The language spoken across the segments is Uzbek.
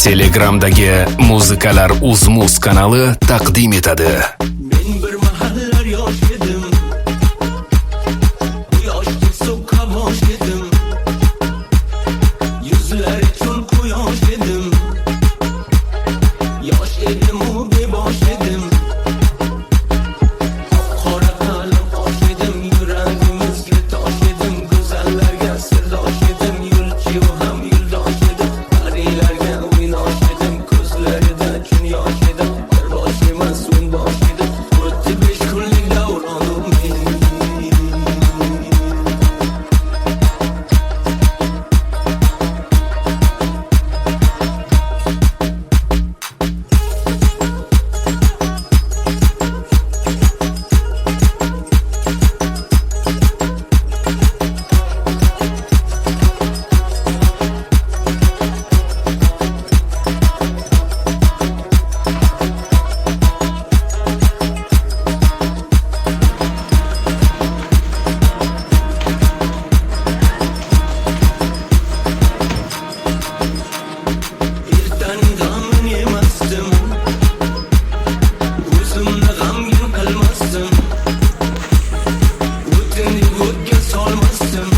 Telegramdagi Muzikalar Uzmuz kanali taqdim etadi. Men bir mahallar yosh edim, bu yoshga so'qqa bosh edim, yuzlar uchun quyosh edim, yosh edim u bebosh edim, qora qalin osh edim, yuragimizga tosh edim, go'zallarga sirdosh edim, yurchi ham yurdosh edim, parilarga o'ynosh edim, ko'zlarida kun yosh edim, bir bosh emas o'n bosh edim, o'tdi 5 kunlik davronim mening. Ertaning g'amini yemasdim, o'zimni g'amgin qilmasdim, o'tinni o'tga solmasdim,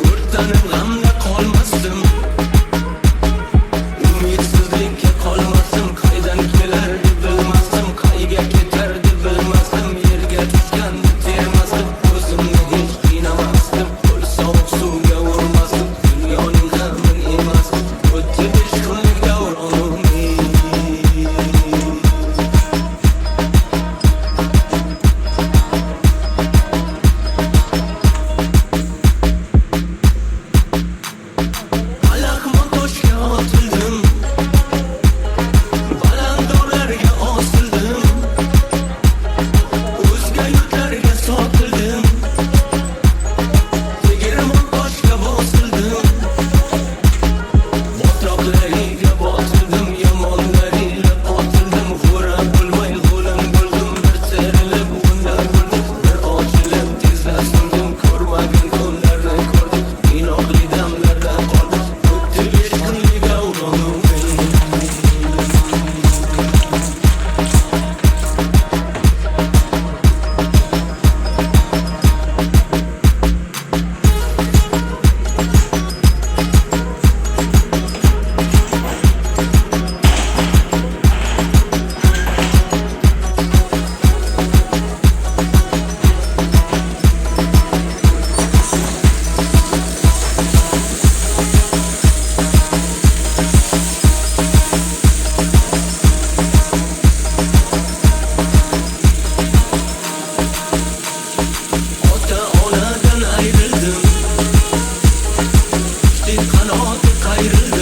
o'rtanib g'amda qolmasdim, umidsizlikka qolmasdim, qaydan kelardi bilmasdim, qayga ketardi bilmasdim, yerga tushganda termasdim, o'zimni hech qiynamasdim, qo'l sovuq suvga urmasdim, dunyoning g'amini yemasdim, o'tdi 5 kunlik davronim mening. Alaqma toshga otildim, baland dog'larga osildim, o'zga yurtlarga sotildim, tegirmon toshga bosildim, botroqlariga botildim, yomonlariga qotildim, g'o'ra bo'lmay g'o'lim bo'ldim, bir terilib o'ndan bo'ldim, bir ochilib tezda so'ndim, ko'rmagan kunlarni ko'rdim, inoqli damlarda qoldim, o'tdi 5 kunlik davronim mening. Ota-onadan ayrildim, kuchli qanoti qayrildi,